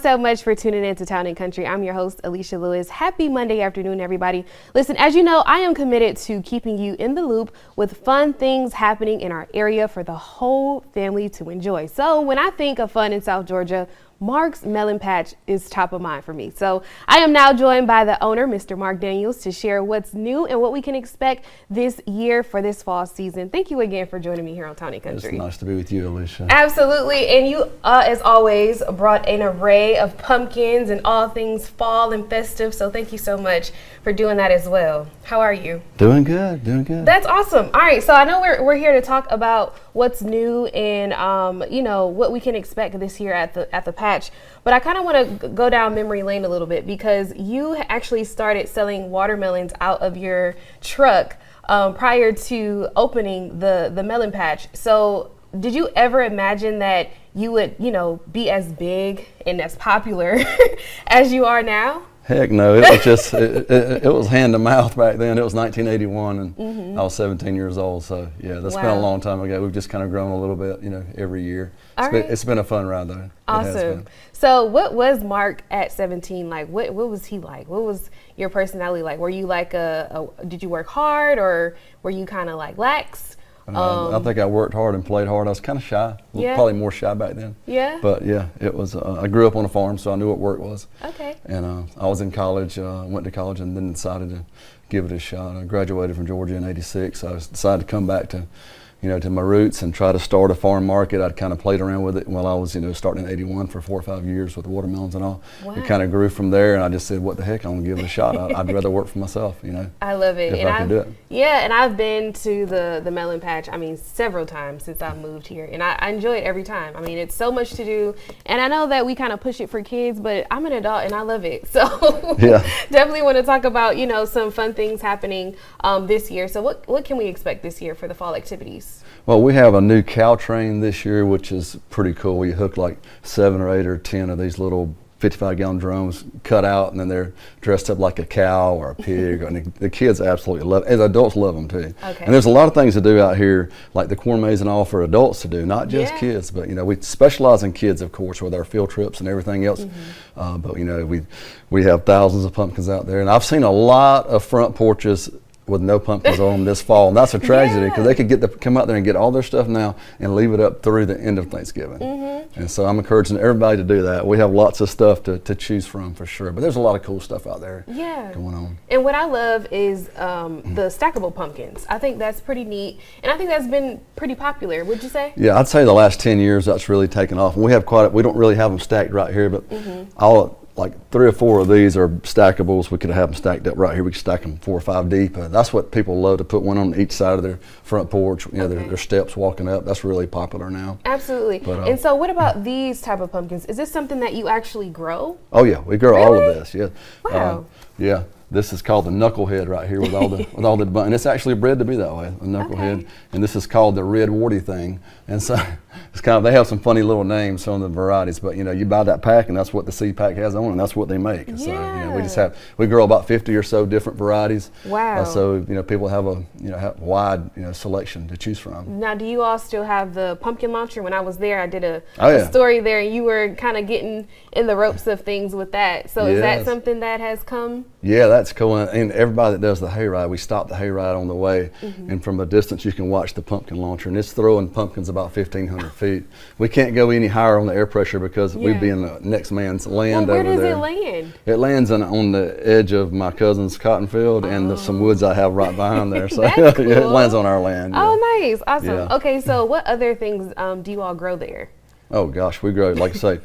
So much for tuning in to Town and Country. I'm your host, Alicia Lewis. Happy Monday afternoon, everybody. Listen, as you know, I am committed to keeping you in the loop with fun things happening in our area for the whole family to enjoy. So when I think of fun in South Georgia, Mark's Melon Patch is top of mind for me. So I am now joined by the owner, Mr. Mark Daniels, to share what's new and what we can expect this year for this fall season. Thank you again for joining me here on Town and Country. It's nice to be with you, Alicia. Absolutely. And you, as always, brought an array of pumpkins and all things fall and festive. So thank you so much for doing that as well. How are you? Doing good, doing good. That's awesome. All right. So I know we're here to talk about what's new and, you know, what we can expect this year at the patch. But I kind of want to go down memory lane a little bit because you actually started selling watermelons out of your truck prior to opening the Melon Patch. So did you ever imagine that you would, you know, be as big and as popular as you are now? Heck no, it was just, it was hand to mouth back then. It was 1981 and I was 17 years old. So yeah, that's been a long time ago. We've just kind of grown a little bit, you know, every year. It's been a fun ride though. Awesome. So what was Mark at 17 like? What was he like? What was your personality like? Were you like did you work hard or were you kind of like lax? I think I worked hard and played hard. I was kind of shy, probably more shy back then. Yeah. But yeah, it was. I grew up on a farm, so I knew what work was. Okay. And I was in college, went to college, and then decided to give it a shot. I graduated from Georgia in '86. So I decided to come back to, you know, to my roots and try to start a farm market. I'd kind of played around with it while I was, you know, starting in '81 for 4 or 5 years with watermelons and all. Wow. It kind of grew from there, and I just said, what the heck, I'm gonna give it a shot. I'd rather work for myself, you know. I love it. If I can do it. Yeah, and I've been to the Melon Patch, I mean, several times since I moved here, and I enjoy it every time. I mean, it's so much to do, and I know that we kind of push it for kids, but I'm an adult and I love it. So yeah, definitely want to talk about, you know, some fun things happening this year. So what can we expect this year for the fall activities? Well, we have a new cow train this year, which is pretty cool. We hook like 7 or 8 or 10 of these little 55-gallon drums cut out, and then they're dressed up like a cow or a pig. And the kids absolutely love it. And the adults love them too. Okay. And there's a lot of things to do out here, like the corn maze and all for adults to do, not just kids. But you know, we specialize in kids, of course, with our field trips and everything else. But you know, we have thousands of pumpkins out there, and I've seen a lot of front porches with no pumpkins on them this fall, and that's a tragedy because they could come out there and get all their stuff now and leave it up through the end of Thanksgiving. And so I'm encouraging everybody to do that. We have lots of stuff to choose from for sure, but there's a lot of cool stuff out there going on. And what I love is the stackable pumpkins. I think that's pretty neat, and I think that's been pretty popular. Would you say? Yeah, I'd say the last 10 years that's really taken off. And we have we don't really have them stacked right here, but like 3 or 4 of these are stackables. We could have them stacked up right here. We could stack them 4 or 5 deep. That's what people love, to put one on each side of their front porch. You know, their steps walking up. That's really popular now. Absolutely. But, and so what about these type of pumpkins? Is this something that you actually grow? Oh yeah, we grow all of this. Yeah. Wow. Yeah. This is called the knucklehead right here with all the and it's actually bred to be that way, a knucklehead. And this is called the red warty thing. And so it's kind of, they have some funny little names, some of the varieties, but you know, you buy that pack and that's what the seed pack has on, and that's what they make. So you know, we grow about 50 or so different varieties. Wow. So you know, people have a wide selection to choose from. Now, do you all still have the pumpkin launcher? When I was there, I did a story there, and you were kind of getting in the ropes of things with that. So is that something that has come? Yeah, that's cool. And everybody that does the hayride, we stop the hayride on the way, and from a distance you can watch the pumpkin launcher, and it's throwing pumpkins about 1,500 feet. We can't go any higher on the air pressure because we'd be in the next man's land over there. Where does it land? It lands on the edge of my cousin's cotton field and some woods I have right behind there. So cool. It lands on our land. Oh, nice. Awesome. Yeah. Okay, so what other things do you all grow there? Oh gosh, we grow, like I say,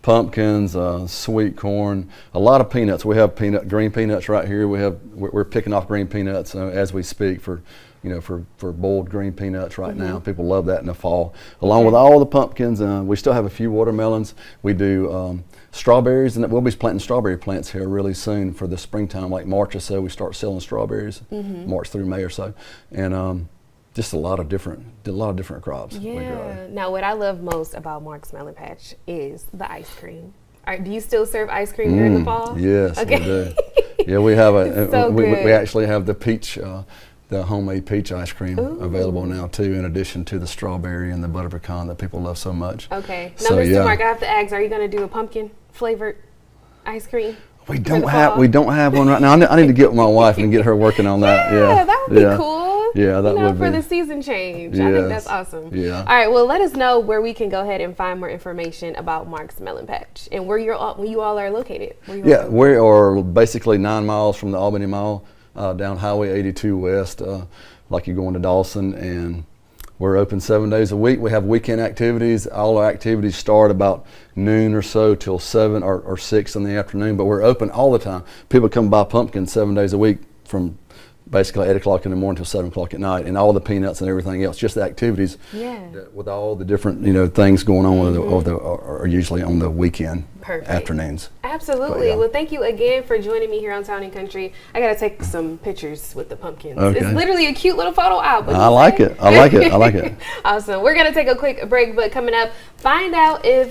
pumpkins, sweet corn, a lot of peanuts. We have green peanuts right here. We're picking off green peanuts as we speak for boiled green peanuts right now. People love that in the fall. Along with all the pumpkins, we still have a few watermelons. We do strawberries, and we'll be planting strawberry plants here really soon for the springtime, like March or so. We start selling strawberries, March through May or so, and just a lot of different crops. Yeah. Now, what I love most about Mark's Melon Patch is the ice cream. All right, do you still serve ice cream during the fall? Yes, okay. we do. Yeah, we have so we actually have the peach the homemade peach ice cream available now too, in addition to the strawberry and the butter pecan that people love so much. Okay. Now, So, Mr. Mark, I have to ask, are you going to do a pumpkin flavored ice cream? We don't have one right now. I need to get with my wife and get her working on that. Yeah, that would be cool. Yeah, that would be. For the season change. I think that's awesome. Yeah. All right, well, let us know where we can go ahead and find more information about Mark's Melon Patch and where you all are located. We are basically 9 miles from the Albany Mall, down Highway 82 West, like you're going to Dawson, and we're open 7 days a week. We have weekend activities. All our activities start about noon or so till 7 or 6 in the afternoon, but we're open all the time. People come buy pumpkins 7 days a week from basically 8 o'clock in the morning till 7 o'clock at night, and all the peanuts and everything else, just the activities with all the different things going on are usually on the weekend afternoons. Absolutely. Well, thank you again for joining me here on Town and Country. I got to take some pictures with the pumpkins. Okay. It's literally a cute little photo album. I like it. I like it. Awesome. We're going to take a quick break, but coming up, find out if